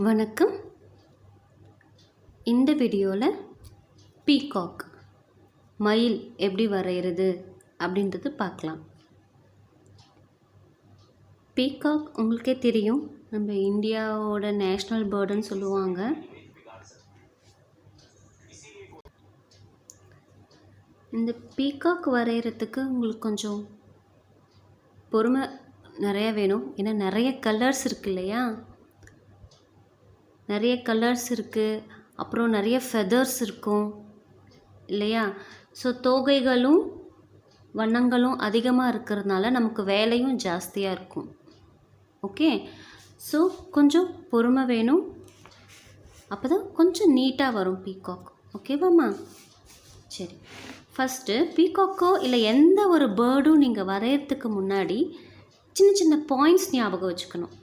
வணக்கம். இந்த வீடியோவில் பீகாக் மயில் எப்படி வரைகிறது அப்படின்றது பார்க்கலாம். பீகாக் உங்களுக்கே தெரியும், நம்ம இந்தியாவோட நேஷ்னல் பேர்டுன்னு சொல்லுவாங்க. இந்த பீகாக் வரைகிறதுக்கு உங்களுக்கு கொஞ்சம் பொறுமை நிறையா வேணும். ஏன்னா நிறைய கலர்ஸ் இருக்கு இல்லையா, நிறைய கலர்ஸ் இருக்குது, அப்புறம் நிறைய ஃபெதர்ஸ் இருக்கும் இல்லையா. ஸோ தோகைகளும் வண்ணங்களும் அதிகமாக இருக்கிறதுனால நமக்கு வேலையும் ஜாஸ்தியாக இருக்கும். ஓகே, ஸோ கொஞ்சம் பொறுமை வேணும், அப்போ தான் கொஞ்சம் நீட்டாக வரும் பீகாக். ஓகேவாம்மா? சரி, ஃபஸ்ட்டு பீகாக்கோ இல்லை எந்த ஒரு பேர்டும் நீங்கள் வரைகிறதுக்கு முன்னாடி சின்ன சின்ன பாயிண்ட்ஸ் ஞாபகம் வச்சுக்கணும்.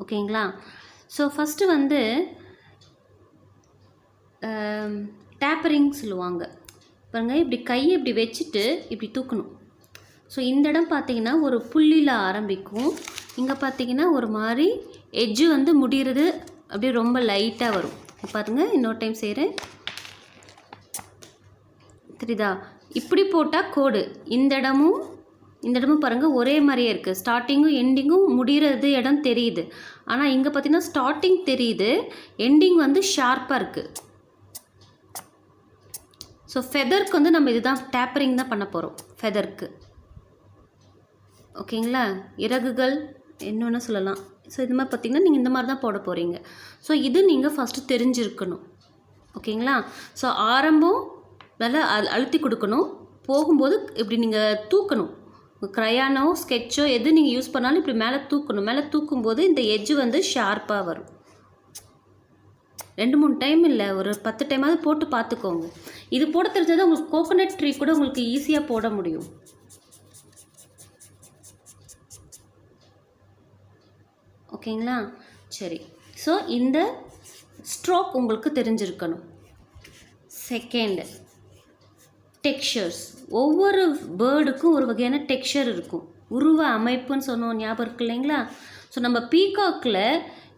ஓகேங்களா? ஸோ ஃபஸ்ட்டு டேப்பரிங் சொல்லுவாங்க பாருங்கள். இப்படி கையை இப்படி வச்சுட்டு இப்படி தூக்கணும். ஸோ இந்த இடம் பார்த்திங்கன்னா ஒரு புள்ளியில் ஆரம்பிக்கும், இங்கே பார்த்திங்கன்னா ஒரு மாதிரி எட்ஜு முடிகிறது அப்படியே ரொம்ப லைட்டாக வரும். பாருங்கள், இன்னொரு டைம் செய்கிறேன், தெரியுதா? இப்படி போட்டால் கோடு, இந்த இடமும் பாருங்கள் ஒரே மாதிரியே இருக்குது. ஸ்டார்டிங்கும் எண்டிங்கும் முடிகிறது இடம் தெரியுது. ஆனால் இங்கே பார்த்தீங்கன்னா ஸ்டார்டிங் தெரியுது, எண்டிங் ஷார்ப்பாக இருக்குது. ஸோ ஃபெதருக்கு நம்ம இதுதான் டேப்பரிங் தான் பண்ண போகிறோம் ஃபெதருக்கு. ஓகேங்களா? இறகுகள் என்னென்னு சொல்லலாம். ஸோ இது மாதிரி பார்த்திங்கன்னா நீங்கள் இந்த மாதிரி தான் போட போகிறீங்க. ஸோ இது நீங்கள் ஃபஸ்ட்டு தெரிஞ்சிருக்கணும். ஓகேங்களா? ஸோ ஆரம்பம் நல்லா அழுத்தி கொடுக்கணும், போகும்போது இப்படி நீங்கள் தூக்கணும். க்ரையானோ ஸ்கெட்சோ எது நீங்கள் யூஸ் பண்ணாலும் இப்படி மேலே தூக்கணும். மேலே தூக்கும்போது இந்த எட்ஜு ஷார்ப்பாக வரும். 2-3 டைம் இல்லை, ஒரு 10 டைமாவது போட்டு பார்த்துக்கோங்க. இது போட தெரிஞ்சது உங்களுக்கு கோகோனட் ட்ரீ கூட உங்களுக்கு ஈஸியாக போட முடியும். ஓகேங்களா? சரி, ஸோ இந்த ஸ்ட்ரோக் உங்களுக்கு தெரிஞ்சிருக்கணும். Second, textures. ஒவ்வொரு பேர்டுக்கும் ஒரு வகையான டெக்ஸ்சர் இருக்கும், உருவ அமைப்புன்னு சொன்னோம், ஞாபகம் இருக்கு இல்லைங்களா? ஸோ நம்ம பீகாக்கில்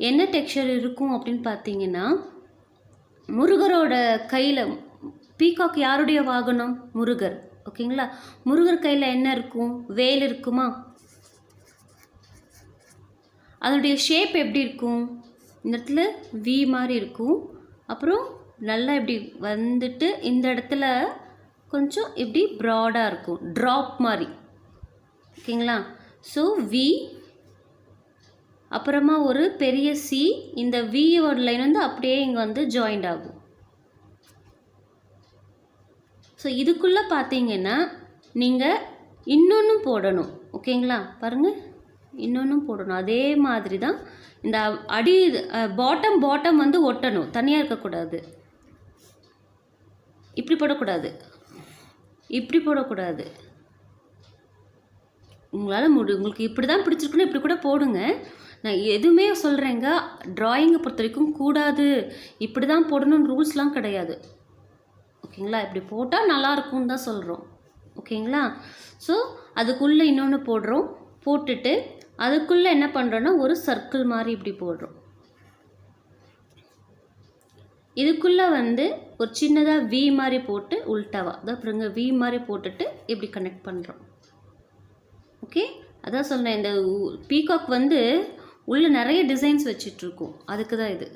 என்ன டெக்ஸ்சர் இருக்கும் அப்படின்னு பார்த்தீங்கன்னா, முருகரோட கையில், பீகாக் யாருடைய வாகனம்? முருகர். ஓகேங்களா? முருகர் கையில் என்ன இருக்கும்? வேல் இருக்குமா? அதனுடைய ஷேப் எப்படி இருக்கும்? இந்த இடத்துல வி மாதிரி இருக்கும், அப்புறம் நல்லா இப்படி இந்த இடத்துல கொஞ்சம் இப்படி ப்ராடாக இருக்கும், ட்ராப் மாதிரி. ஓகேங்களா? ஸோ வி, அப்புறமா ஒரு பெரிய சி, இந்த வியோட லைன் அப்படியே இங்கே ஜாயிண்ட் ஆகும். ஸோ இதுக்குள்ளே பார்த்தீங்கன்னா நீங்கள் இன்னொன்றும் போடணும். ஓகேங்களா? பாருங்கள், இன்னொன்றும் போடணும். அதே மாதிரி தான் இந்த அடி பாட்டம் ஒட்டணும், தனியாக இருக்கக்கூடாது. இப்படி போடக்கூடாது, இப்படி போடக்கூடாது. உங்களால் உங்களுக்கு இப்படி தான் பிடிச்சிருக்குன்னு இப்படி கூட போடுங்க. நான் எதுவுமே சொல்கிறேங்க, ட்ராயிங்கை பொறுத்த வரைக்கும் கூடாது, இப்படி தான் போடணும்னு ரூல்ஸ்லாம் கிடையாது. ஓகேங்களா? இப்படி போட்டால் நல்லாயிருக்கும்னு தான் சொல்கிறோம். ஓகேங்களா? ஸோ அதுக்குள்ளே இன்னொன்று போடுறோம், போட்டுட்டு அதுக்குள்ளே என்ன பண்ணுறோன்னா ஒரு சர்க்கிள் மாதிரி இப்படி போடுறோம். இதுக்குள்ளே ஒரு சின்னதாக வி மாதிரி போட்டு உல்டாவா அதான் அப்புறங்க வி மாதிரி போட்டுட்டு இப்படி கனெக்ட் பண்ணுறோம். ஓகே, அதான் சொன்னேன், இந்த பீகாக் உள்ளே நிறைய டிசைன்ஸ் வச்சிட்ருக்கோம், அதுக்கு தான் இது.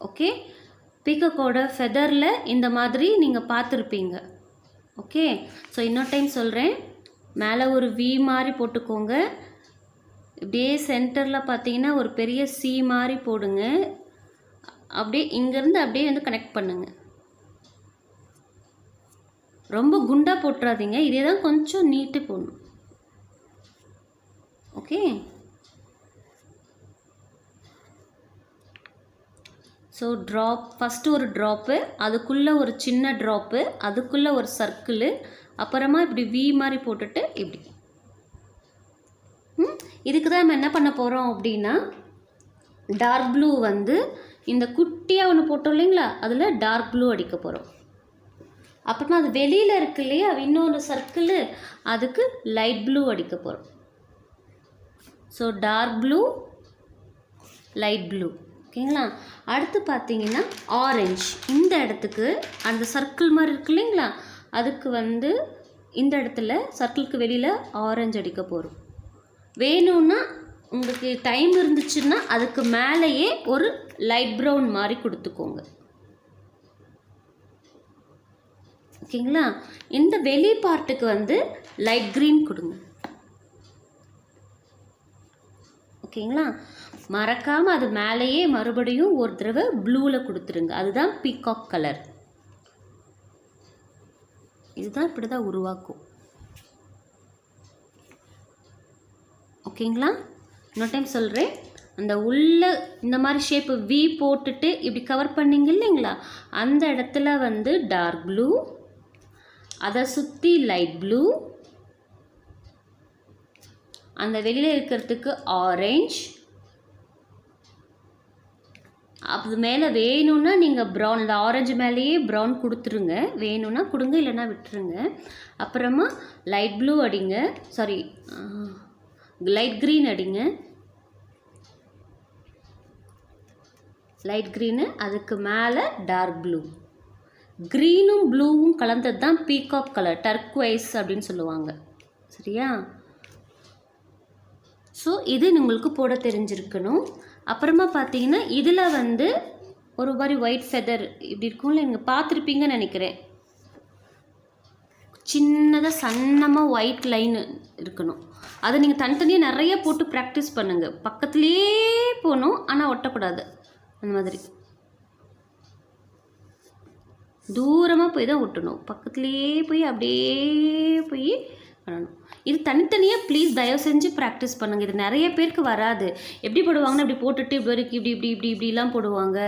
ஓகே, பீகாக்கோட ஃபெதரில் இந்த மாதிரி நீங்கள் பார்த்துருப்பீங்க. ஓகே, ஸோ இன்னொரு டைம் சொல்கிறேன், மேலே ஒரு வி மாதிரி போட்டுக்கோங்க, இப்படியே சென்டரில் பார்த்தீங்கன்னா ஒரு பெரிய சி மாதிரி போடுங்க, அப்படியே இங்கேருந்து அப்படியே கனெக்ட் பண்ணுங்க. ரொம்ப குண்டாக போட்டுறாதீங்க, இதே தான் கொஞ்சம் நீட்டு போடணும். ஓகே, ஸோ ட்ராப், ஃபஸ்ட்டு ஒரு ட்ராப்பு, அதுக்குள்ளே ஒரு சின்ன ட்ராப்பு, அதுக்குள்ளே ஒரு சர்க்கிள், அப்புறமா இப்படி வி மாதிரி போட்டுட்டு இப்படி. இதுக்கு தான் நம்ம என்ன பண்ண போகிறோம் அப்படின்னா, டார்க் ப்ளூ இந்த குட்டியாக ஒன்று போட்டோம் இல்லைங்களா, அதில் டார்க் ப்ளூ அடிக்க போகிறோம். அப்புறமா அது வெளியில் இருக்கு இல்லையா இன்னொரு சர்க்கிள், அதுக்கு லைட் ப்ளூ அடிக்க போகிறோம். So so dark blue, light blue. ஓகேங்களா? அடுத்து பார்த்தீங்கன்னா ஆரஞ்ச். இந்த இடத்துக்கு அந்த சர்க்கிள் மாதிரி இருக்கு இல்லைங்களா, அதுக்கு வந்து இந்த இடத்துல சர்க்கிளுக்கு வெளியில் ஆரஞ்சு அடிக்க போகிறோம். வேணும்னா உங்களுக்கு டைம் இருந்துச்சுன்னா அதுக்கு மேலேயே ஒரு லைட் ப்ரௌன் மாதிரி கொடுத்துக்கோங்க. ஓகேங்களா? இந்த வெளி பார்ட்டுக்கு வந்து லைட் க்ரீன் கொடுங்க. ஓகேங்களா? மறக்காமல் அது மேலேயே மறுபடியும் ஒரு தடவை ப்ளூவில் கொடுத்துருங்க. அதுதான் பீகாக் கலர். இதுதான் இப்படி தான் உருவாக்கும். ஓகேங்களா? இன்னொரு டைம் சொல்கிறேன். அந்த உள்ள இந்த மாதிரி ஷேப்பு வி போட்டுட்டு இப்படி கவர் பண்ணிங்க இல்லைங்களா, அந்த இடத்துல வந்து டார்க் ப்ளூ, அதை சுற்றி லைட் ப்ளூ, அந்த வெளியில் இருக்கிறதுக்கு ஆரஞ்ச். அது மேலே வேணும்னா நீங்கள் ப்ரௌன், இந்த ஆரஞ்சு மேலேயே ப்ரௌன் கொடுத்துருங்க. வேணும்னா கொடுங்க, இல்லைன்னா விட்டுருங்க. அப்புறமா லைட் ப்ளூ அடிங்க, சாரி லைட் க்ரீன் அடிங்க. லைட் க்ரீனு, அதுக்கு மேலே டார்க் ப்ளூ. க்ரீனும் ப்ளூவும் கலந்தது தான் பீகாக் கலர், டர்க்வைஸ் அப்படின்னு சொல்லுவாங்க. சரியா? ஸோ இது உங்களுக்கு போட தெரிஞ்சிருக்கணும். அப்புறமா பார்த்தீங்கன்னா இதில் வந்து ஒரு மாதிரி ஒயிட் ஃபெதர் இப்படி இருக்கும்ல, நீங்கள் பார்த்துருப்பீங்கன்னு நினைக்கிறேன். சின்னதாக சன்னமாக ஒயிட் லைன் இருக்கணும். அதை நீங்கள் தனித்தனியாக நிறைய போட்டு ப்ராக்டிஸ் பண்ணுங்கள். பக்கத்துலேயே போகணும், ஆனால் ஒட்டக்கூடாது. அந்த மாதிரி தூரமாக போய் தான் ஒட்டணும். பக்கத்துலேயே போய் அப்படியே போய் பண்ணணும். இது தனித்தனியாக ப்ளீஸ் தயவு செஞ்சு ப்ராக்டிஸ் பண்ணுங்கள். இது நிறைய பேருக்கு வராது. எப்படி போடுவாங்கன்னா இப்படி போட்டுட்டு இப்படி வரைக்கும் இப்படி இப்படி இப்படி இப்படிலாம் போடுவாங்க.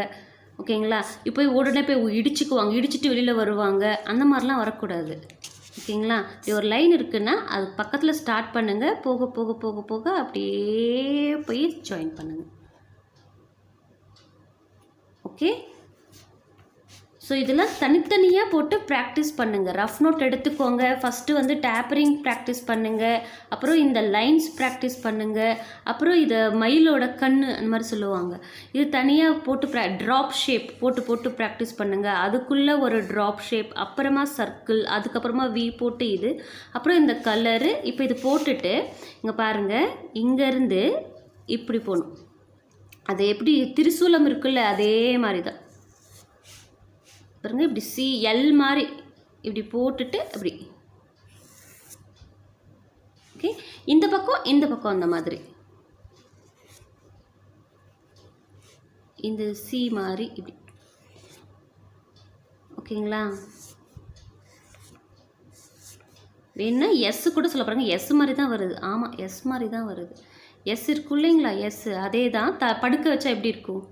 ஓகேங்களா? இப்போ உடனே போய் இடிச்சுக்குவாங்க, இடிச்சிட்டு வெளியில் வருவாங்க. அந்த மாதிரிலாம் வரக்கூடாது. ஓகேங்களா? இது ஒரு லைன் இருக்குன்னா அது பக்கத்தில் ஸ்டார்ட் பண்ணுங்கள். போக போக போக போக அப்படியே போய் ஜாயின் பண்ணுங்கள். ஓகே? ஸோ இதெல்லாம் தனித்தனியாக போட்டு ப்ராக்டிஸ் பண்ணுங்கள். ரஃப் நோட் எடுத்துக்கோங்க. ஃபஸ்ட்டு வந்து டேப்பரிங் ப்ராக்டிஸ் பண்ணுங்கள். அப்புறம் இந்த லைன்ஸ் ப்ராக்டிஸ் பண்ணுங்கள். அப்புறம் இதை மயிலோட கண் அந்த மாதிரி சொல்லுவாங்க. இது தனியாக போட்டு ட்ராப் ஷேப் போட்டு போட்டு ப்ராக்டிஸ் பண்ணுங்கள். அதுக்குள்ளே ஒரு ட்ராப் ஷேப், அப்புறமா சர்க்கிள், அதுக்கப்புறமா வி போட்டு இது, அப்புறம் இந்த கலரு. இப்போ இது போட்டுட்டு இங்கே பாருங்கள், இங்கேருந்து இப்படி போகணும். அது எப்படி திரிசூலம் இருக்குல்ல, அதே மாதிரி தான் பாருங்க. இப்படி எல் மாதிரி இப்படி போட்டுட்டு அப்படி. ஓகே? இந்த பக்கம் இந்த பக்கம் அந்த மாதிரி இந்த சி மாதிரி இப்படி. ஓகேங்களா? வேணுன்னா எஸ் கூட சொல்ல பாருங்க. எஸ் மாதிரி தான் வருது. ஆமாம், எஸ் மாதிரி தான் வருது. எஸ் இருக்கும் இல்லைங்களா, எஸ் அதே தான். படுக்க வச்சா எப்படி இருக்கும்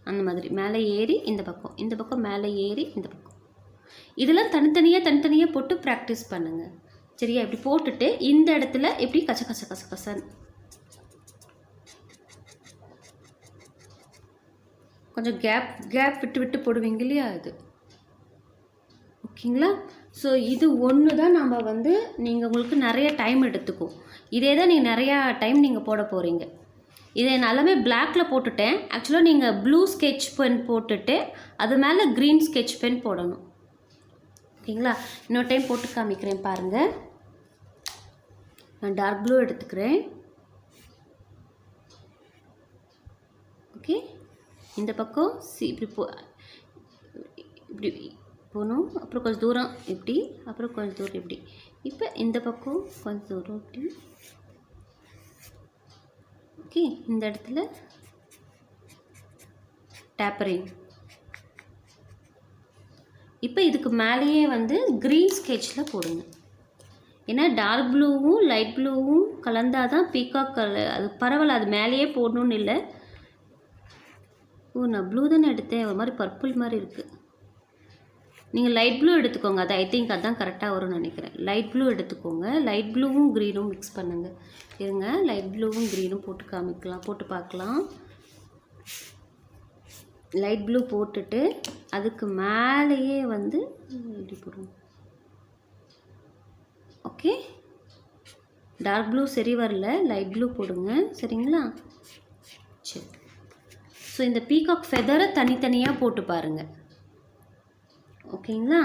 அந்த மாதிரி மேலே ஏறி இந்த பக்கம், இந்த பக்கம் மேலே ஏறி இந்த பக்கம். இதெல்லாம் தனித்தனியாக போட்டு ப்ராக்டிஸ் பண்ணுங்கள். சரியா? இப்படி போட்டுட்டு இந்த இடத்துல எப்படி கச கச கச கசன்னு கொஞ்சம் கேப் விட்டு விட்டு போடுவீங்க இல்லையா, இது. ஓகேங்களா? ஸோ இது ஒன்று தான் நம்ம வந்து நீங்கள் உங்களுக்கு நிறைய டைம் எடுத்துக்கும். இதே தான் நீங்கள் நிறையா டைம் நீங்கள் போட போகிறீங்க. இதை நான் எல்லாமே பிளாக்கில் போட்டுட்டேன். ஆக்சுவலாக நீங்கள் ப்ளூ ஸ்கெட்ச் பென் போட்டுட்டு அது மேலே க்ரீன் ஸ்கெட்ச் பென் போடணும். ஓகேங்களா? இன்னொரு டைம் போட்டு காமிக்கிறேன் பாருங்கள். நான் டார்க் ப்ளூ எடுத்துக்கிறேன். ஓகே? இந்த பக்கம் இப்படி இப்படி போகணும். அப்புறம் கொஞ்சம் தூரம் இப்படி, அப்புறம் கொஞ்சம் தூரம் இப்படி. இப்போ இந்த பக்கம் கொஞ்சம் தூரம் இப்படி. ஓகே? இந்த இடத்துல டேப்பரிங். இப்போ இதுக்கு மேலேயே வந்து க்ரீன் ஸ்கெட்சில் போடுங்க. ஏன்னா டார்க் ப்ளூவும் லைட் ப்ளூவும் கலந்தால் தான் பீகாக் கலர். அது பரவாயில்ல, அது மேலேயே போடணுன்னு இல்லை. ஓ, நான் ப்ளூ தானே எடுத்தேன். ஒரு மாதிரி பர்பிள் மாதிரி இருக்குது. நீங்கள் லைட் ப்ளூ எடுத்துக்கோங்க. அது ஐ திங்க் அதுதான் கரெக்டாக வரும்னு நினைக்கிறேன். லைட் ப்ளூ எடுத்துக்கோங்க. லைட் ப்ளூவும் க்ரீனும் மிக்ஸ் பண்ணுங்கள். இருங்க, லைட் ப்ளூவும் க்ரீனும் போட்டு காமிக்கலாம், போட்டு பார்க்கலாம். லைட் ப்ளூ போட்டுட்டு அதுக்கு மேலேயே வந்து இப்படி போடுவோம். ஓகே? டார்க் ப்ளூ சரி வரல, லைட் ப்ளூ போடுங்க. சரிங்களா? சரி. ஸோ இந்த பீகாக் ஃபெதரை தனித்தனியாக போட்டு பாருங்கள். ஓகேங்களா?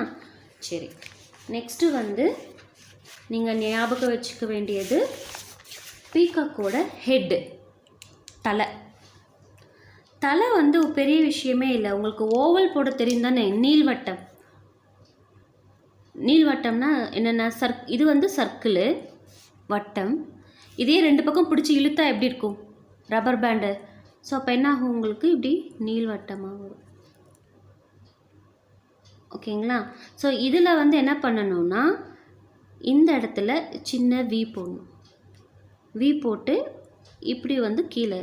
சரி. நெக்ஸ்ட்டு வந்து நீங்கள் ஞாபகம் வச்சுக்க வேண்டியது பீகாக்கோட ஹெட்டு, தலை. தலை வந்து பெரிய விஷயமே இல்லை. உங்களுக்கு ஓவல் போட தெரியும் தானே? நீள்வட்டம். நீள்வட்டம்னா என்னென்ன? இது வந்து சர்க்கிளு, வட்டம். இதே 2 பக்கம் பிடிச்சி இழுத்தா எப்படி இருக்கும்? Rubber pant. ஸோ அப்போ என்ன ஆகும்? உங்களுக்கு இப்படி நீள்வட்டமாக வரும். ஓகேங்களா? ஸோ இதில் வந்து என்ன பண்ணணும்னா, இந்த இடத்துல சின்ன வி போடணும். வி போட்டு இப்படி வந்து கீழே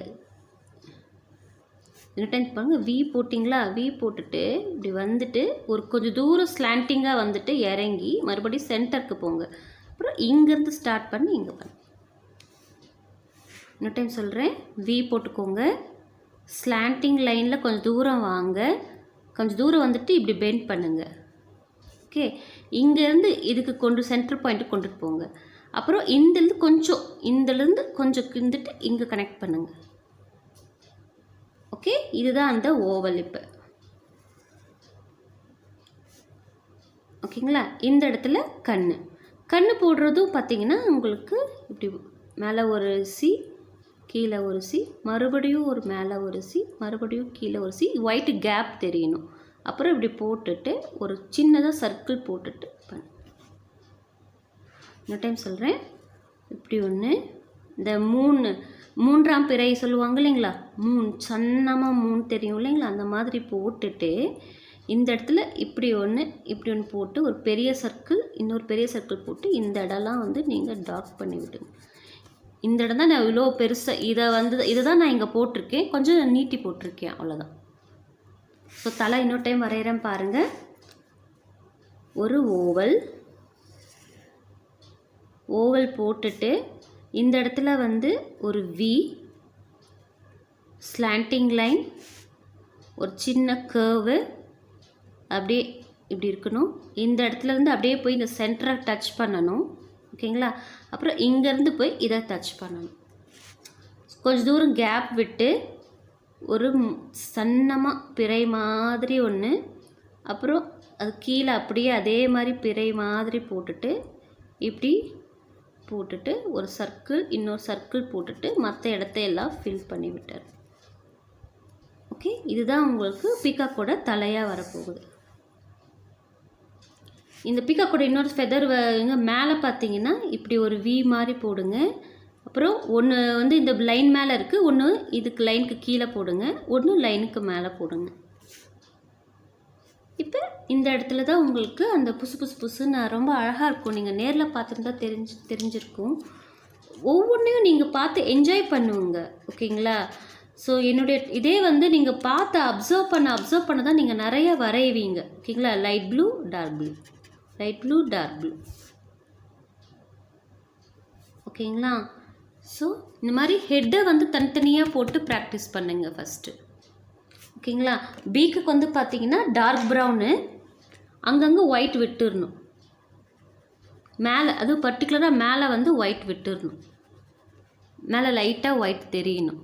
ரிட்டர்ன் பாருங்கள். வி போட்டிங்களா? வி போட்டுட்டு இப்படி வந்துட்டு ஒரு கொஞ்சம் தூரம் ஸ்லாண்டிங்காக வந்துட்டு இறங்கி மறுபடியும் சென்டருக்கு போங்க. அப்புறம் இங்கேருந்து ஸ்டார்ட் பண்ணி இங்கே பண்ணு. இன்னொரு டைம் சொல்கிறேன். வி போட்டுக்கோங்க. ஸ்லாண்டிங் லைனில் கொஞ்சம் தூரம் வாங்க. கொஞ்சம் தூரம் வந்துட்டு இப்படி பெண்ட் பண்ணுங்கள். ஓகே. இங்கேருந்து இதுக்கு சென்டர் பாயிண்ட்டு கொண்டுட்டு போங்க. அப்புறம் இந்தலேருந்து கொஞ்சம் கிந்துட்டு இங்கே கனெக்ட் பண்ணுங்கள். ஓகே. இதுதான் அந்த ஓவல். இப்போ ஓகேங்களா? இந்த இடத்துல கண்ணு போடுறதும் பார்த்தீங்கன்னா உங்களுக்கு இப்படி மேலே ஒரு சி, கீழே ஒரு சி, மறுபடியும் ஒரு மேலே ஒரு சி, மறுபடியும் கீழே ஒரு சி, ஒயிட் கேப் தெரியணும். அப்புறம் இப்படி போட்டுட்டு ஒரு சின்னதாக சர்க்கிள் போட்டுட்டு பண்ணு. இன்னொரு டைம் சொல்கிறேன். இப்படி ஒன்று, இந்த மூன்றாம் பிறை சொல்லுவாங்க இல்லைங்களா? சன்னமாக தெரியும் இல்லைங்களா? அந்த மாதிரி போட்டுட்டு இந்த இடத்துல இப்படி ஒன்று போட்டு ஒரு பெரிய சர்க்கிள், இன்னொரு பெரிய சர்க்கிள் போட்டு இந்த இடம்லாம் வந்து நீங்கள் டார்க் பண்ணி விடுங்க. இந்த இடம் தான் நான் இவ்வளோ பெருசாக இதை தான் நான் இங்கே போட்டிருக்கேன். கொஞ்சம் நீட்டி போட்டிருக்கேன், அவ்வளோதான். ஸோ தலை இன்னொரு டைம் வரைகிறேன் பாருங்கள். ஒரு ஓவல் போட்டுட்டு இந்த இடத்துல வந்து ஒரு வி, ஸ்லாண்டிங் லைன், ஒரு சின்ன கர்வு அப்படியே இப்படி இருக்கணும். இந்த இடத்துல இருந்து அப்படியே போய் இந்த சென்டரை டச் பண்ணணும். ஓகேங்களா? அப்புறம் இங்கேருந்து போய் இதை டச் பண்ணணும். கொஞ்சம் தூரம் கேப் விட்டு ஒரு சன்னமாக பிறை மாதிரி ஒன்று, அப்புறம் அது கீழே அப்படியே அதே மாதிரி பிறை மாதிரி போட்டுட்டு இப்படி போட்டுட்டு ஒரு சர்க்கிள், இன்னொரு சர்க்கிள் போட்டுட்டு மற்ற இடத்தையெல்லாம் ஃபில் பண்ணி விட்டார். ஓகே. இதுதான் உங்களுக்கு பீகாக்கோட தலையாக வரப்போகுது. இந்த பீகாக்கோட இன்னொரு ஃபெதர் மேலே பார்த்தீங்கன்னா இப்படி ஒரு வி மாதிரி போடுங்க. அப்புறம் ஒன்று வந்து இந்த லைன் மேலே இருக்குது, ஒன்று இதுக்கு லைனுக்கு கீழே போடுங்க, ஒன்று லைனுக்கு மேலே போடுங்க. இப்போ இந்த இடத்துல தான் உங்களுக்கு அந்த புசுன்னு ரொம்ப அழகாக இருக்கும். நீங்கள் நேரில் பார்த்துருந்தா தெரிஞ்சிருக்கும். ஒவ்வொன்றையும் நீங்கள் பார்த்து என்ஜாய் பண்ணுவீங்க. ஓகேங்களா? ஸோ என்னுடைய இதே வந்து நீங்கள் பார்த்து அப்சர்வ் பண்ண தான் நீங்கள் நிறைய வரைவீங்க. ஓகேங்களா? Light blue, dark blue, light blue, dark blue. ஓகேங்களா? ஸோ இந்த மாதிரி ஹெட்டை வந்து தனித்தனியாக போட்டு ப்ராக்டிஸ் பண்ணுங்க ஃபஸ்ட்டு. ஓகேங்களா? பீக்குக்கு வந்து பார்த்தீங்கன்னா டார்க் ப்ரௌனு, அங்கங்கே ஒயிட் விட்டுடணும். மேலே அதுவும் பர்டிகுலராக மேலே வந்து ஒயிட் விட்டுடணும். மேலே லைட்டாக ஒயிட் தெரியணும்.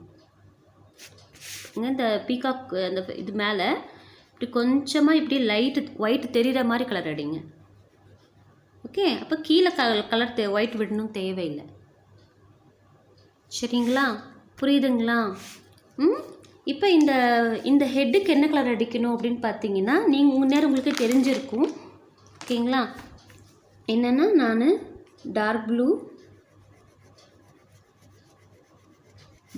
இந்த பீகாக் அந்த இது மேலே இப்படி கொஞ்சமாக இப்படி ஒயிட் தெரிகிற மாதிரி கலர் அடிங்க. ஓகே. அப்போ கீழே கலர் ஒயிட் விடணும் தேவையில்லை. சரிங்களா? புரியுதுங்களா? இப்போ இந்த ஹெட்டுக்கு என்ன கலர் அடிக்கணும் அப்படின்னு பார்த்தீங்கன்னா, முன்னேற உங்களுக்கு தெரிஞ்சிருக்கும். ஓகேங்களா? என்னென்னா நான் dark blue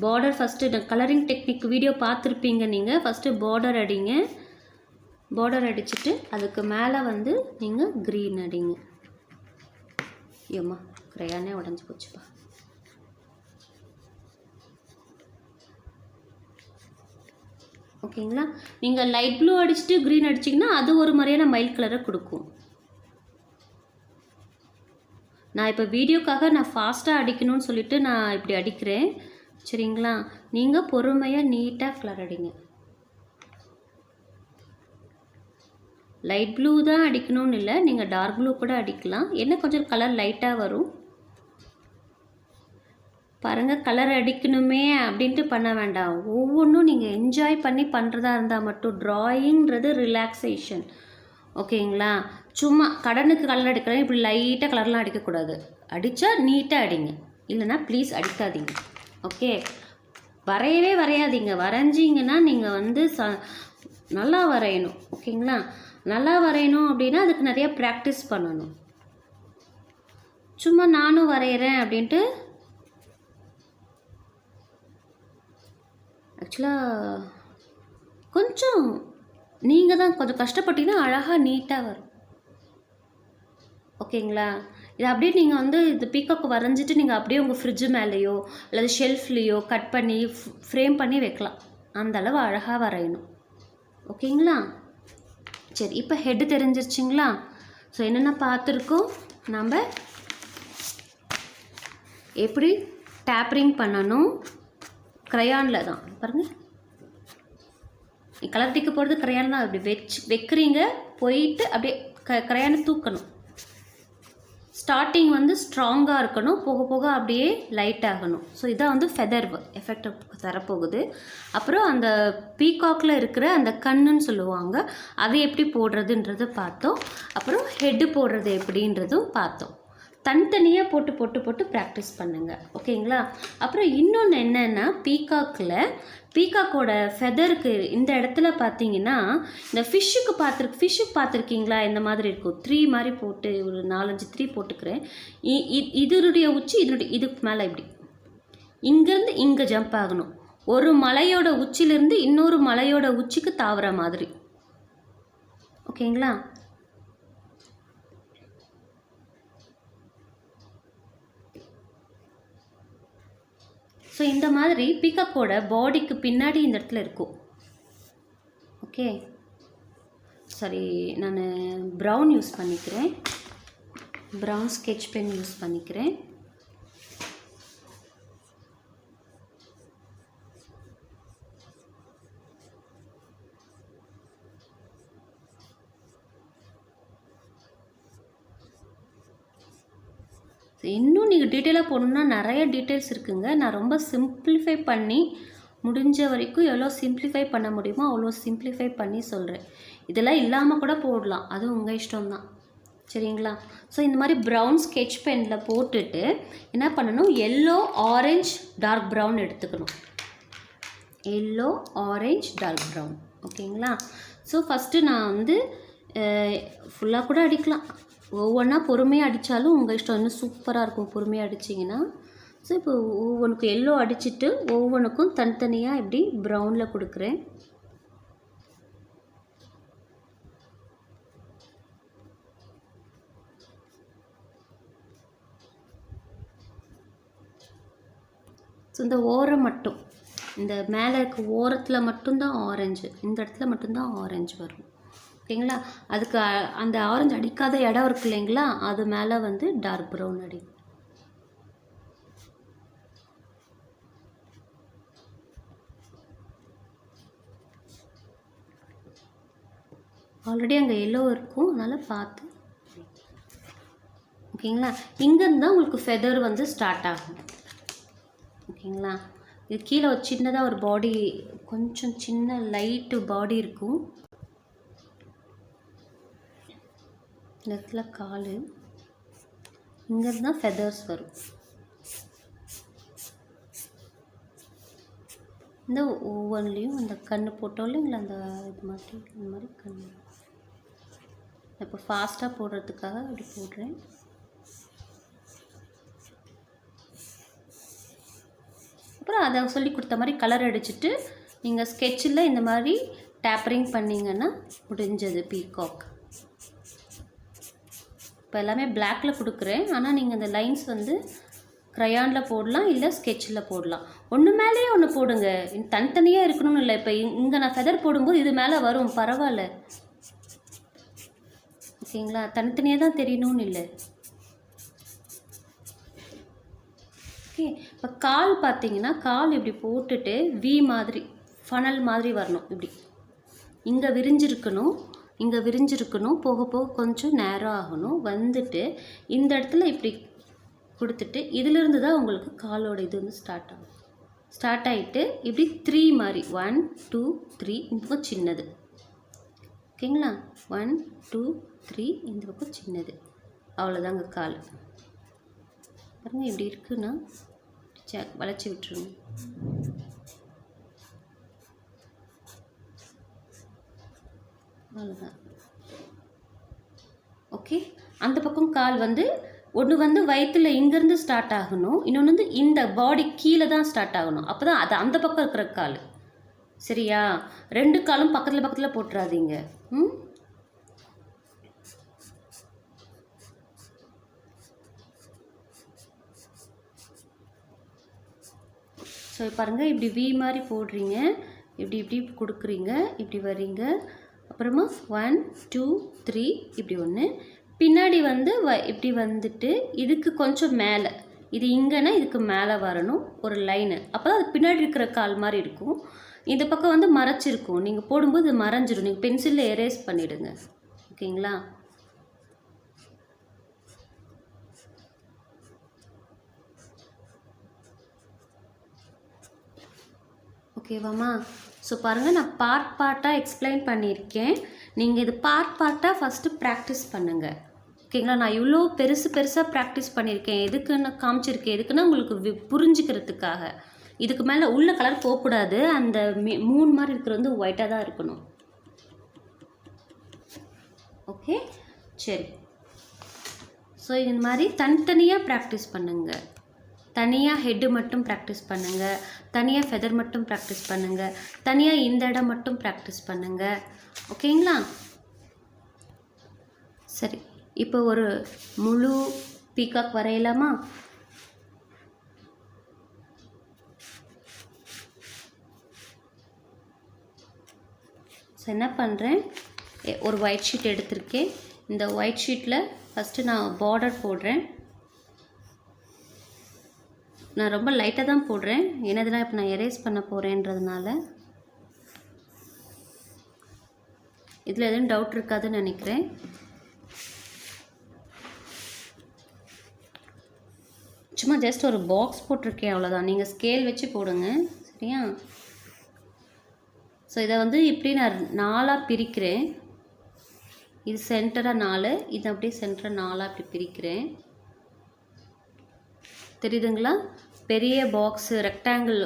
border first colouring technique video பார்த்துருப்பீங்க நீங்கள். ஃபஸ்ட்டு பார்டர் அடிங்க. பார்டர் அடிச்சுட்டு அதுக்கு மேலே வந்து நீங்கள் க்ரீன் அடிங்க. ஏம்மா க்ரையானே உடஞ்சி போச்சுப்பா. ஓகேங்களா? நீங்கள் லைட் ப்ளூ அடிச்சுட்டு க்ரீன் அடிச்சிங்கன்னா அது ஒரு மாதிரியான மைல்ட் கலரை கொடுக்கும். நான் இப்போ வீடியோக்காக நான் ஃபாஸ்ட்டாக அடிக்கணும்னு சொல்லிட்டு நான் இப்படி அடிக்கிறேன். சரிங்களா? நீங்கள் பொறுமையாக நீட்டாக கலர் அடிங்க. லைட் ப்ளூ தான் அடிக்கணும்னு இல்லை, நீங்கள் டார்க் ப்ளூ கூட அடிக்கலாம். என்ன கொஞ்சம் கலர் லைட்டாக வரும். பாருங்கள், கலர் அடிக்கணுமே அப்படின்ட்டு பண்ண வேண்டாம். ஒவ்வொன்றும் நீங்கள் என்ஜாய் பண்ணி பண்ணுறதா இருந்தால் மட்டும். ட்ராயிங்கிறது ரிலாக்ஸேஷன், ஓகேங்களா? சும்மா கடனுக்கு கலர் அடிக்கிறேன், இப்படி லைட்டாக கலர்லாம் அடிக்கக்கூடாது. அடித்தா நீட்டாக அடிங்க, இல்லைனா ப்ளீஸ் அடிக்காதீங்க. ஓகே, வரையவே வரையாதீங்க. வரைஞ்சிங்கன்னா நீங்கள் வந்து நல்லா வரையணும், ஓகேங்களா? நல்லா வரையணும் அப்படின்னா அதுக்கு நிறையா ப்ராக்டிஸ் பண்ணணும். சும்மா நானும் வரைகிறேன் அப்படின்ட்டு ஆக்சுவலாக கொஞ்சம் நீங்கள் தான் கொஞ்சம் கஷ்டப்பட்டீங்கன்னா அழகாக நீட்டாக வரும், ஓகேங்களா? இது அப்படியே நீங்கள் வந்து இது பீகாக்கு வரைஞ்சிட்டு நீங்கள் அப்படியே உங்கள் ஃப்ரிட்ஜு மேலேயோ அல்லது ஷெல்ஃப்லேயோ கட் பண்ணி ஃப்ரேம் பண்ணி வைக்கலாம். அந்தளவு அழகாக வரையணும், ஓகேங்களா? சரி, இப்போ ஹெட்டு தெரிஞ்சிருச்சிங்களா? ஸோ என்னென்ன பார்த்துருக்கோம் நம்ம, எப்படி டேப்பரிங் பண்ணணும் க்ரையானில் தான். பாருங்கள், கலர் டிக்க போகிறது க்ரையான் தான். அப்படி வைக்கிறீங்க, போயிட்டு அப்படியே க்ரையானை தூக்கணும். ஸ்டார்டிங் வந்து ஸ்ட்ராங்காக இருக்கணும், போக போக அப்படியே லைட் ஆகணும். ஸோ இதான் வந்து ஃபெதர் எஃபெக்ட் தரப்போகுது. அப்புறம் அந்த பீகாக்கில் இருக்கிற அந்த கண்ணுன்னு சொல்லுவாங்க, அதை எப்படி போடுறதுன்றதை பார்த்தோம். அப்புறம் ஹெட்டு போடுறது எப்படின்றதும் பார்த்தோம். தனித்தனியாக போட்டு போட்டு போட்டு ப்ராக்டிஸ் பண்ணுங்கள், ஓகேங்களா? அப்புறம் இன்னொன்று என்னென்னா, பீகாக்கோட ஃபெதருக்கு இந்த இடத்துல பார்த்தீங்கன்னா, இந்த ஃபிஷ்ஷுக்கு பார்த்துருக்கீங்களா? இந்த மாதிரி இருக்கும், 3 மாதிரி போட்டு ஒரு 4-5 3 போட்டுக்கிறேன். இதனுடைய உச்சி இதுக்கு மேலே இப்படி இங்கேருந்து இங்கே ஜம்ப் ஆகணும். ஒரு மலையோட உச்சியிலேருந்து இன்னொரு மலையோட உச்சிக்கு தாவற மாதிரி, ஓகேங்களா? ஸோ இந்த மாதிரி பீகாக்கோட பாடிக்கு பின்னாடி இந்த இடத்துல இருக்கும், ஓகே? சரி, நான் ப்ரௌன் யூஸ் பண்ணிக்கிறேன், ப்ரௌன் ஸ்கெட்ச் பென் யூஸ் பண்ணிக்கிறேன். இன்னும் நீங்கள் டீட்டெயிலாக போடணுன்னா நிறைய டீட்டெயில்ஸ் இருக்குங்க. நான் ரொம்ப சிம்பிளிஃபை பண்ணி முடிஞ்ச வரைக்கும் எவ்வளோ சிம்பிளிஃபை பண்ண முடியுமோ அவ்வளோ சிம்பிளிஃபை பண்ணி சொல்கிறேன். இதெல்லாம் இல்லாமல் கூட போடலாம், அது உங்கள் இஷ்டம்தான், சரிங்களா? ஸோ இந்த மாதிரி ப்ரௌன் ஸ்கெட்ச் பெனில் போட்டுட்டு என்ன பண்ணணும், எல்லோ ஆரஞ்ச் டார்க் ப்ரௌன் எடுத்துக்கணும். எல்லோ ஆரஞ்ச் டார்க் ப்ரௌன், ஓகேங்களா? ஸோ ஃபஸ்ட்டு நான் வந்து ஃபுல்லாக கூட அடிக்கலாம், ஒவ்வொன்றா பொறுமையாக அடித்தாலும் உங்கள் இஷ்டம், இன்னும் சூப்பராக இருக்கும் பொறுமையாக அடிச்சிங்கன்னா. ஸோ இப்போ ஒவ்வொன்றுக்கும் எல்லோ அடிச்சுட்டு ஒவ்வொன்றுக்கும் தனித்தனியாக இப்படி ப்ரௌனில் கொடுக்குறேன். ஸோ இந்த ஓரம் மட்டும், இந்த மேலே இருக்க ஓரத்தில் மட்டும்தான் ஆரஞ்சு, இந்த இடத்துல மட்டும்தான் ஆரஞ்சு வரும், ஓகேங்களா? அதுக்கு அந்த ஆரஞ்சு அடிக்காத இடம் இருக்கு இல்லைங்களா, அது மேலே வந்து டார்க் ப்ரௌன் அடி. ஆல்ரெடி அங்கே எல்லோ இருக்கும், அதனால் பார்த்து, ஓகேங்களா? இங்கேருந்து தான் உங்களுக்கு ஃபெதர் வந்து ஸ்டார்ட் ஆகும், ஓகேங்களா? இது கீழே ஒரு சின்னதாக ஒரு பாடி, கொஞ்சம் சின்ன லைட்டு பாடி இருக்கும். இந்த இடத்துல கால், இங்கேருந்து தான் ஃபெதர்ஸ் வரும். இந்த ஒவ்வொன்றுலேயும் அந்த கண்ணு போட்டோம் இல்லைங்களா, அந்த இது மாதிரி இந்த மாதிரி கண்ணு. இப்போ ஃபாஸ்ட்டாக போடுறதுக்காக அப்படி போடுறேன். அப்புறம் அதை சொல்லி கொடுத்த மாதிரி கலர் அடிச்சுட்டு நீங்கள் ஸ்கெட்சில் இந்த மாதிரி டேப்பரிங் பண்ணிங்கன்னா முடிஞ்சது பீகாக். இப்போ எல்லாமே பிளாக்கில் கொடுக்குறேன், ஆனால் நீங்கள் இந்த லைன்ஸ் வந்து க்ரையானில் போடலாம், இல்லை ஸ்கெட்சில் போடலாம். ஒன்று மேலேயே ஒன்று போடுங்க, தனித்தனியாக இருக்கணும்னு இல்லை. இப்போ இங்கே நான் ஃபெதர் போடும்போது இது மேலே வரும், பரவாயில்ல, ஓகேங்களா? தனித்தனியாக தான் தெரியணும்னு இல்லை, ஓகே? இப்போ கால் பார்த்தீங்கன்னா, கால் இப்படி போட்டுட்டு வி மாதிரி ஃபனல் மாதிரி வரணும், இப்படி இங்கே விரிஞ்சிருக்கணும், இங்கே விரிஞ்சிருக்கணும், போக போக கொஞ்சம் நேரம் ஆகணும். வந்துட்டு இந்த இடத்துல இப்படி கொடுத்துட்டு இதிலிருந்து தான் உங்களுக்கு காலோட இது வந்து ஸ்டார்ட் ஆகும். ஸ்டார்ட் ஆகிட்டு இப்படி 3 மாதிரி 1 2 3 இந்த பக்கம் சின்னது. ஓகேங்களா? 1 2 3 இந்த பக்கம் சின்னது. அவ்வளோதாங்க கால். பாருங்கள் இப்படி இருக்குன்னா வளைச்சி விட்டுருங்க. அவ்வளோதான். ஓகே, அந்த பக்கம் கால் வந்து ஒன்று வந்து வயிற்றுல இங்கேருந்து ஸ்டார்ட் ஆகணும், இன்னொன்று வந்து இந்த பாடி கீழே தான் ஸ்டார்ட் ஆகணும். அப்போ தான் அது அந்த பக்கம் இருக்கிற கால். சரியா? 2 காலும் பக்கத்தில் பக்கத்தில் போட்டுறாதீங்க. ஸோ பாருங்கள், இப்படி வி மாதிரி போடுறீங்க, இப்படி இப்படி கொடுக்குறீங்க, இப்படி வரீங்க, அப்புறமா 1 2 3 இப்படி ஒன்று, பின்னாடி வந்து இப்படி வந்துட்டு இதுக்கு கொஞ்சம் மேலே, இது இங்கேனா இதுக்கு மேலே வரணும் ஒரு லைனு. அப்போ தான் அது பின்னாடி இருக்கிற கால் மாதிரி இருக்கும். இந்த பக்கம் வந்து மறைச்சிருக்கும், நீங்கள் போடும்போது இது மறைஞ்சிடும். நீங்கள் பென்சிலில் எரேஸ் பண்ணிவிடுங்க. ஓகேங்களா? ஓகேவாம்மா? ஸோ பாருங்கள், நான் பார்ட்டாக எக்ஸ்பிளைன் பண்ணியிருக்கேன். நீங்கள் இது பார்ட்டாக ஃபஸ்ட்டு ப்ராக்டிஸ் பண்ணுங்கள். ஓகேங்களா? நான் இவ்வளோ பெருசாக ப்ராக்டிஸ் பண்ணியிருக்கேன். எதுக்குன்னு காமிச்சிருக்கேன், எதுக்குன்னா உங்களுக்கு புரிஞ்சுக்கிறதுக்காக. இதுக்கு மேலே உள்ள கலர் போகக்கூடாது. அந்த மூணு மாதிரி இருக்கிறது வந்து ஒயிட்டாக தான் இருக்கணும். ஓகே, சரி. ஸோ இந்த மாதிரி தனித்தனியாக ப்ராக்டிஸ் பண்ணுங்கள். தனியாக ஹெட்டு மட்டும் ப்ராக்டிஸ் பண்ணுங்கள், தனியாக ஃபெதர் மட்டும் ப்ராக்டிஸ் பண்ணுங்கள், தனியாக இந்த இடம் மட்டும் ப்ராக்டிஸ் பண்ணுங்கள். ஓகேங்களா? சரி, இப்போ ஒரு முழு பீகாக் வரையலாமா? ஸோ என்ன பண்ணுறேன், ஒரு ஒயிட் ஷீட் எடுத்திருக்கேன். இந்த ஒயிட் ஷீட்டில் ஃபஸ்ட்டு நான் பார்டர் போடுறேன். நான் ரொம்ப லைட்டாக தான் போடுறேன், என்னதுனா இப்போ நான் எரேஸ் பண்ண போகிறேன்றதுனால. இதில் எதுவும் டவுட் இருக்காதுன்னு நினைக்கிறேன். சும்மா ஜஸ்ட் ஒரு பாக்ஸ் போட்டிருக்கேன், அவ்வளோதான். நீங்கள் ஸ்கேல் வச்சு போடுங்க. சரியா? ஸோ இதை வந்து இப்படி நான் 4ஆக பிரிக்கிறேன். இது சென்டராக 4, இது அப்படியே சென்டராக 4ஆக இப்படி பிரிக்கிறேன். தெரியுதுங்களா? பெரிய பாக்ஸு, ரெக்டாங்கிள்,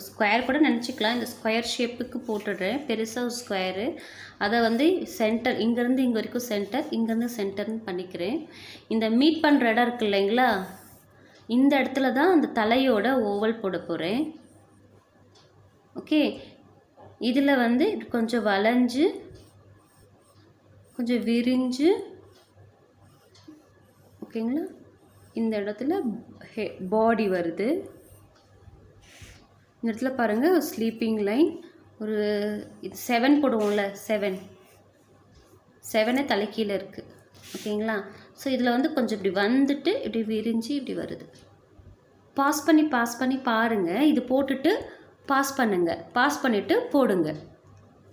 ஸ்கொயர் கூட நினச்சிக்கலாம். இந்த ஸ்கொயர் ஷேப்புக்கு போட்டுடுறேன், பெருசாக ஒரு ஸ்கொயரு. அதை வந்து சென்டர், இங்கேருந்து இங்கே வரைக்கும் சென்டர், இங்கேருந்து சென்டர்னு பண்ணிக்கிறேன். இந்த மீட் பண்ணுற இடம் இருக்குது இல்லைங்களா, இந்த இடத்துல தான் அந்த தலையோட ஓவல் போட போகிறேன். ஓகே, இதில் வந்து கொஞ்சம் வளைஞ்சு கொஞ்சம் விரிஞ்சு, ஓகேங்களா, இந்த இடத்துல பாடி வருது. இந்த இடத்துல பாருங்கள், ஒரு ஸ்லீப்பிங் லைன், ஒரு இது 7 போடுவோம்ல, 7 தலைக்கீழே இருக்குது. ஓகேங்களா? ஸோ இதில் வந்து கொஞ்சம் இப்படி வந்துட்டு இப்படி விரிஞ்சு இப்படி வருது. பாஸ் பண்ணி பாருங்கள். இது போட்டுட்டு பாஸ் பண்ணுங்கள், பாஸ் பண்ணிவிட்டு போடுங்க,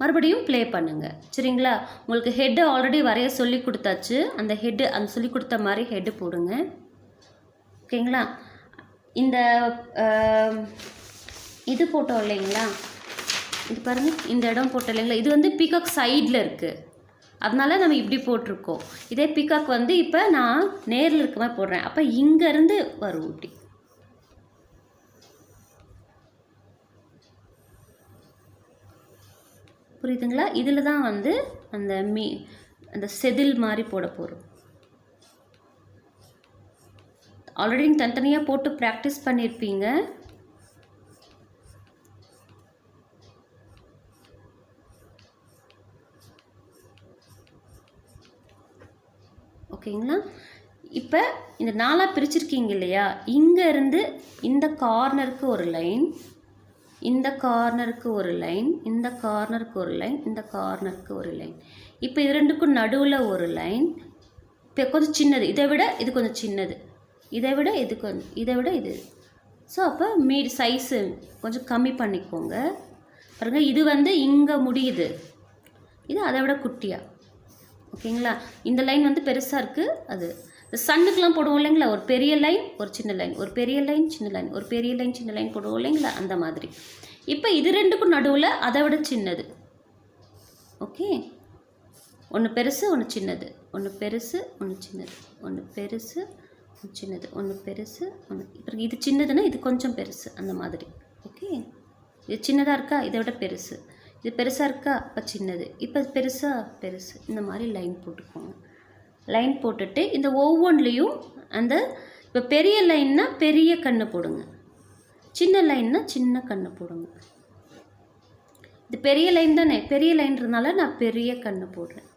மறுபடியும் ப்ளே பண்ணுங்கள். சரிங்களா? உங்களுக்கு ஹெட்டு ஆல்ரெடி வரைய சொல்லி கொடுத்தாச்சு. அந்த ஹெட்டு, அந்த சொல்லி கொடுத்த மாதிரி ஹெட்டு போடுங்க. ஓகேங்களா? இந்த இது போட்டோம் இல்லைங்களா, இது பாருங்கள், இந்த இடம் போட்டோம் இல்லைங்களா, இது வந்து பீகாக் சைடில் இருக்குது, அதனால நம்ம இப்படி போட்டிருக்கோம். இதே பீகாக் வந்து இப்போ நான் நேரில் இருக்க மாதிரி போடுறேன். அப்போ இங்கேருந்து வரும் இப்படி. புரியுதுங்களா? இதில் தான் வந்து அந்த செதில் மாதிரி போட போகிறோம். ஆல்ரெடி தனித்தனியாக போட்டு ப்ராக்டிஸ் பண்ணியிருப்பீங்க. ஓகேங்களா? இப்போ இந்த 4ஆக பிரிச்சிருக்கீங்க இல்லையா, இங்கேருந்து இந்த கார்னருக்கு ஒரு லைன், இந்த கார்னருக்கு ஒரு லைன், இந்த கார்னருக்கு ஒரு லைன், இந்த கார்னருக்கு ஒரு லைன். இப்போ இது ரெண்டுக்கும் நடுவில் ஒரு லைன். இப்போ கொஞ்சம் சின்னது, இதை விட இது கொஞ்சம் சின்னது, இதை விட இது கொஞ்சம், இதை விட இது. ஸோ அப்போ சைஸு கொஞ்சம் கம்மி பண்ணிக்கோங்க. பாருங்கள், இது வந்து இங்கே முடியுது, இது அதை விட குட்டியாக. ஓகேங்களா? இந்த லைன் வந்து பெருசாக இருக்குது அது. சன்னுக்கெலாம் போடுவோம் இல்லைங்களா, ஒரு பெரிய லைன் ஒரு சின்ன லைன், ஒரு பெரிய லைன் சின்ன லைன், ஒரு பெரிய லைன் சின்ன லைன் போடுவோம் இல்லைங்களா, அந்த மாதிரி. இப்போ இது ரெண்டுக்கும் நடுவில் அதை விட சின்னது. ஓகே, ஒன்று பெருசு ஒன்று சின்னது, ஒன்று பெருசு ஒன்று சின்னது, ஒன்று பெருசு ஒன்று சின்னது, ஒன்று பெருசு ஒன்று. இப்போ இது சின்னதுன்னா இது கொஞ்சம் பெருசு, அந்த மாதிரி. ஓகே, இது சின்னதாக இருக்கா, இதை விட பெருசு. இது பெருசாக இருக்கா, இப்போ சின்னது, இப்போ பெருசாக பெருசு. இந்த மாதிரி லைன் போட்டுக்கோங்க. லைன் போட்டுட்டு இந்த ஒவ்வொன்றுலேயும் அந்த இப்போ பெரிய லைன்னா பெரிய கண்ணு போடுங்க, சின்ன லைன்னா சின்ன கண்ணு போடுங்க. இது பெரிய லைன் தானே, பெரிய லைன்றதுனால நான் பெரிய கண்ணு போடுறேன்.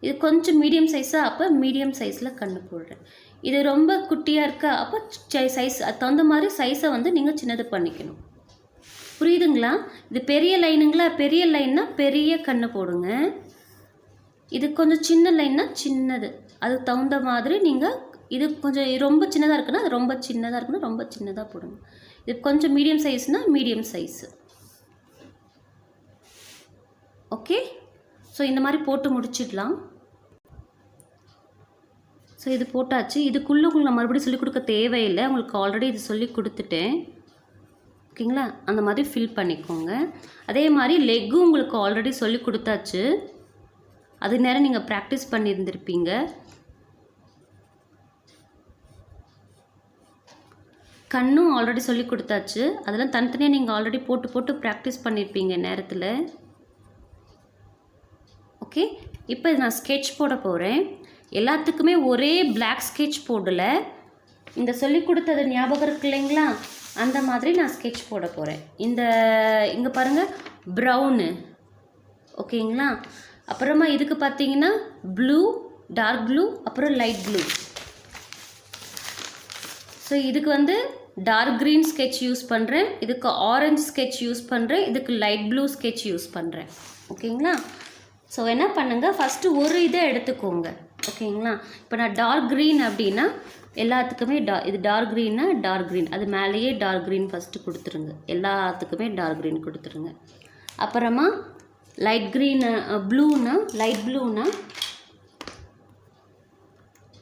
இது கொஞ்சம் மீடியம் சைஸாக, அப்போ மீடியம் சைஸில் கண்ணு போடுறேன். இது ரொம்ப குட்டியாக இருக்கா, அப்போ சைஸ் அது தகுந்த மாதிரி சைஸை வந்து நீங்கள் சின்னது பண்ணிக்கணும். புரியுதுங்களா? இது பெரிய லைனுங்களா, பெரிய லைன்னா பெரிய கண்ணு போடுங்க. இது கொஞ்சம் சின்ன லைன்னா சின்னது, அதுக்கு தகுந்த மாதிரி நீங்கள். இது கொஞ்சம் ரொம்ப சின்னதாக இருக்குன்னா அது ரொம்ப சின்னதாக இருக்குன்னா ரொம்ப சின்னதாக போடுங்க. இது கொஞ்சம் மீடியம் சைஸ்னால் மீடியம் சைஸு. ஓகே, ஸோ இந்த மாதிரி போட்டு முடிச்சிடலாம். ஸோ இது போட்டாச்சு. இதுக்குள்ளே உங்களுக்கு நான் மறுபடியும் சொல்லிக் கொடுக்க தேவையில்லை, உங்களுக்கு ஆல்ரெடி இது சொல்லி கொடுத்துட்டேன். ஓகேங்களா, அந்த மாதிரி ஃபில் பண்ணிக்கோங்க. அதே மாதிரி லெக்கும் உங்களுக்கு ஆல்ரெடி சொல்லி கொடுத்தாச்சு, அது நேரம் நீங்கள் ப்ராக்டிஸ் பண்ணியிருந்திருப்பீங்க. கண்ணும் ஆல்ரெடி சொல்லி கொடுத்தாச்சு, அதெல்லாம் தனித்தனியாக நீங்கள் ஆல்ரெடி போட்டு போட்டு ப்ராக்டிஸ் பண்ணியிருப்பீங்க நேரத்தில். ஓகே, இப்போ நான் ஸ்கெட்ச் போட போகிறேன். எல்லாத்துக்குமே ஒரே பிளாக் ஸ்கெட்ச் போடலை, இந்த சொல்லி கொடுத்தது ஞாபகம் இருக்கு இல்லைங்களா, அந்த மாதிரி நான் ஸ்கெட்ச் போட போகிறேன். இந்த இங்கே பாருங்கள் ப்ரௌனு, ஓகேங்களா. அப்புறமா இதுக்கு பார்த்தீங்கன்னா ப்ளூ, டார்க் ப்ளூ, அப்புறம் லைட் ப்ளூ. ஸோ இதுக்கு வந்து டார்க் க்ரீன் ஸ்கெட்ச் யூஸ் பண்ணுறேன், இதுக்கு ஆரஞ்சு ஸ்கெட்ச் யூஸ் பண்ணுறேன், இதுக்கு லைட் ப்ளூ ஸ்கெட்ச் யூஸ் பண்ணுறேன். ஓகேங்களா. ஸோ என்ன பண்ணுங்கள், ஃபஸ்ட்டு ஒரு இதை எடுத்துக்கோங்க. ஓகேங்களா. இப்போ நான் டார்க் க்ரீன் அப்படின்னா எல்லாத்துக்குமே இது டார்க் க்ரீன்னா டார்க் க்ரீன், அது மேலேயே டார்க் க்ரீன் ஃபஸ்ட்டு கொடுத்துருங்க, எல்லாத்துக்குமே டார்க் க்ரீன் கொடுத்துருங்க. அப்புறமா லைட் க்ரீன் ப்ளூனா லைட் ப்ளூனா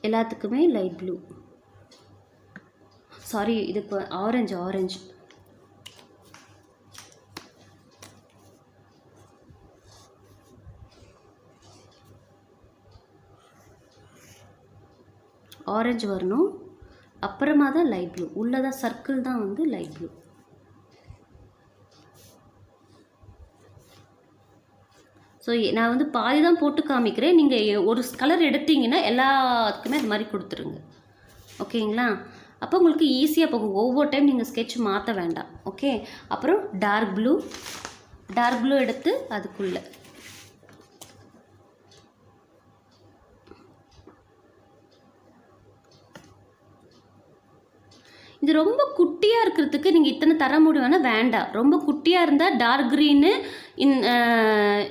எல்லாத்துக்குமே லைட் ப்ளூ. சாரி, இது இப்போ ஆரஞ்சு ஆரஞ்சு ஆரஞ்சு வரணும். அப்புறமா தான் லைட் ப்ளூ, உள்ளதான் சர்க்கிள் தான் வந்து லைட் ப்ளூ. ஸோ நான் வந்து பாதி தான் போட்டு காமிக்கிறேன், நீங்கள் ஒரு கலர் எடுத்தீங்கன்னா எல்லாத்துக்குமே அது மாதிரி கொடுத்துருங்க. ஓகேங்களா. அப்போ உங்களுக்கு ஈஸியாக போகும், ஒவ்வொரு டைம் நீங்கள் ஸ்கெட்ச் மாற்ற வேண்டாம். ஓகே, அப்புறம் டார்க் ப்ளூ எடுத்து அதுக்குள்ளே இது ரொம்ப குட்டியாக இருக்கிறதுக்கு நீங்கள் இத்தனை தர முடியும்னா வேண்டாம். ரொம்ப குட்டியாக இருந்தால் டார்க் க்ரீனு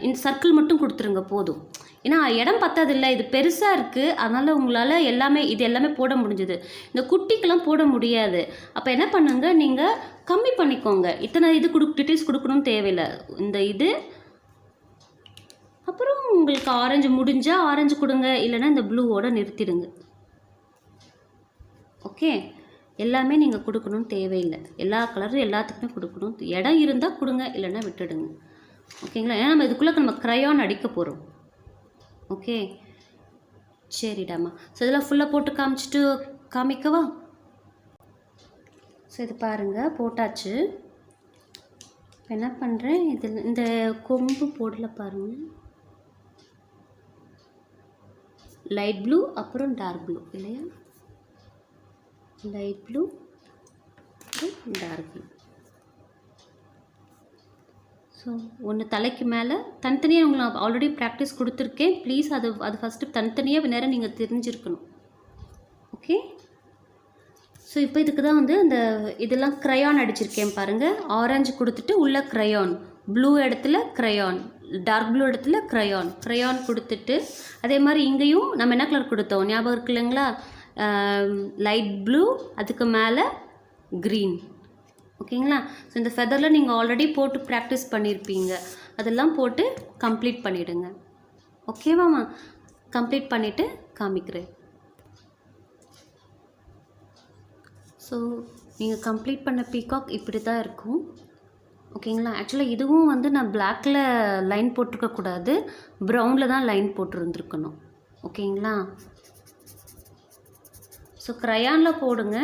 இந்த சர்க்கிள் மட்டும் கொடுத்துருங்க போதும். ஏன்னா இடம் பத்தாதில்லை, இது பெருசாக இருக்குது, அதனால் உங்களால் இது எல்லாமே போட முடிஞ்சுது. இந்த குட்டிக்கெல்லாம் போட முடியாது. அப்போ என்ன பண்ணுங்க, நீங்கள் கம்மி பண்ணிக்கோங்க. இத்தனை இது டீட்டெயில்ஸ் கொடுக்கணும்னு தேவையில்லை. இந்த இது அப்புறம் உங்களுக்கு ஆரஞ்சு முடிஞ்சால் ஆரஞ்சு கொடுங்க, இல்லைன்னா இந்த ப்ளூவோட நிறுத்திடுங்க. ஓகே, எல்லாமே நீங்கள் கொடுக்கணும்னு தேவையில்லை, எல்லா கலரும் எல்லாத்துக்குமே கொடுக்கணும். இடம் இருந்தால் கொடுங்க, இல்லைன்னா விட்டுடுங்க. ஓகேங்களா. ஏன்னா நம்ம இதுக்குள்ளே நம்ம க்ரையான் அடிக்க போகிறோம். ஓகே, சரிடாமா. ஸோ இதெல்லாம் ஃபுல்லாக போட்டு காமிக்கவா? ஸோ இது பாருங்கள் போட்டாச்சு. இப்போ என்ன பண்ணுறேன், இதில் இந்த கொம்பு போடல பாருங்கள், லைட் ப்ளூ அப்புறம் டார்க் ப்ளூ இல்லையா, light blue dark blue. So ஒன்று தலைக்கு மேலே தனித்தனியாக உங்களுக்கு ஆல்ரெடி ப்ராக்டிஸ் கொடுத்துருக்கேன். ப்ளீஸ் அது ஃபஸ்ட்டு தனித்தனியாக நேரம் நீங்கள் தெரிஞ்சிருக்கணும். ஓகே, ஸோ இப்போ இதுக்கு தான் வந்து அந்த இதெல்லாம் க்ரையான் அடிச்சிருக்கேன் பாருங்கள். ஆரஞ்சு கொடுத்துட்டு உள்ள க்ரையான், ப்ளூ இடத்துல க்ரையான், டார்க் ப்ளூ இடத்துல க்ரையான் கொடுத்துட்டு, அதே மாதிரி இங்கேயும் நம்ம என்ன கலர் கொடுத்தோம் ஞாபகம் இருக்கு இல்லைங்களா, லைட் ப்ளூ, அதுக்கு மேலே க்ரீன். ஓகேங்களா. ஸோ இந்த ஃபெதரில் நீங்கள் ஆல்ரெடி போட்டு ப்ராக்டிஸ் பண்ணியிருப்பீங்க, அதெல்லாம் போட்டு கம்ப்ளீட் பண்ணிவிடுங்க. ஓகேவாம்மா, கம்ப்ளீட் பண்ணிவிட்டு காமிக்கிறேன். ஸோ நீங்கள் கம்ப்ளீட் பண்ண பீகாக் இப்படி தான் இருக்கும். ஓகேங்களா? ஆக்சுவலாக இதுவும் வந்து நான் பிளாக்கில் லைன் போட்டிருக்கக்கூடாது, ப்ரௌனில் தான் லைன் போட்டிருந்துருக்கணும். ஓகேங்களா? ஸோ க்ரையானில் போடுங்க.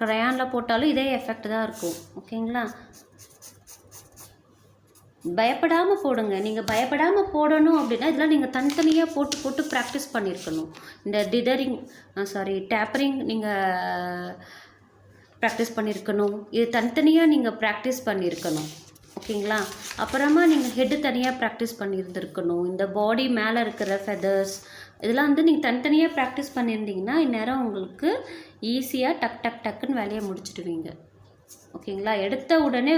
க்ரையானில் போட்டாலும் இதே எஃபெக்ட் தான் இருக்கும். ஓகேங்களா? பயப்படாமல் போடுங்க. நீங்கள் பயப்படாமல் போடணும் அப்படின்னா இதெல்லாம் நீங்கள் தனித்தனியாக போட்டு போட்டு ப்ராக்டிஸ் பண்ணியிருக்கணும். இந்த டேப்பரிங் நீங்கள் ப்ராக்டிஸ் பண்ணியிருக்கணும். இது தனித்தனியாக நீங்கள் ப்ராக்டிஸ் பண்ணியிருக்கணும். ஓகேங்களா? அப்புறமா நீங்கள் ஹெட்டு தனியாக ப்ராக்டிஸ் பண்ணியிருந்துருக்கணும். இந்த பாடி மேலே இருக்கிற ஃபெதர்ஸ் இதெல்லாம் வந்து நீங்கள் தனித்தனியாக ப்ராக்டிஸ் பண்ணியிருந்தீங்கன்னா இந்நேரம் உங்களுக்கு ஈஸியாக டக்குன்னு வேலையை முடிச்சிடுவீங்க. ஓகேங்களா? எடுத்த உடனே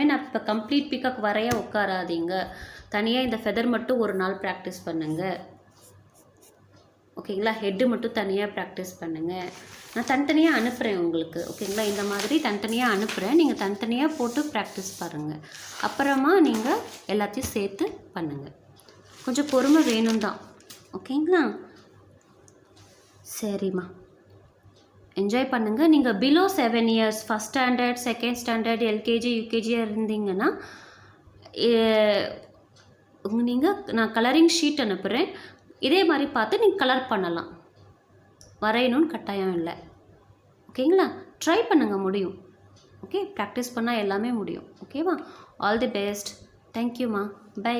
நான் இப்போ கம்ப்ளீட் பீகாக் வரைய உட்காராதீங்க. தனியாக இந்த ஃபெதர் மட்டும் ஒரு நாள் ப்ராக்டிஸ் பண்ணுங்கள். ஓகேங்களா? ஹெட்டு மட்டும் தனியாக ப்ராக்டிஸ் பண்ணுங்கள். நான் தனித்தனியாக அனுப்புகிறேன் உங்களுக்கு. ஓகேங்களா? இந்த மாதிரி தனித்தனியாக அனுப்புகிறேன். நீங்கள் தனித்தனியாக போட்டு ப்ராக்டிஸ் பாருங்கள். அப்புறமா நீங்கள் எல்லாத்தையும் சேர்த்து பண்ணுங்கள். கொஞ்சம் பொறுமை வேணும் தான். ஓகேங்களா? சரிம்மா, என்ஜாய் பண்ணுங்கள். நீங்கள் below 7 years first standard, second standard, LKG, யூகேஜியாக இருந்தீங்கன்னா நான் கலரிங் ஷீட் அனுப்புகிறேன். இதே மாதிரி பார்த்து நீங்கள் கலர் பண்ணலாம். வரையணும்னு கட்டாயம் இல்லை. ஓகேங்களா? ட்ரை பண்ணுங்கள், முடியும். ஓகே, ப்ராக்டிஸ் பண்ணால் எல்லாமே முடியும். ஓகேவா? All the best. தேங்க்யூம்மா. பை.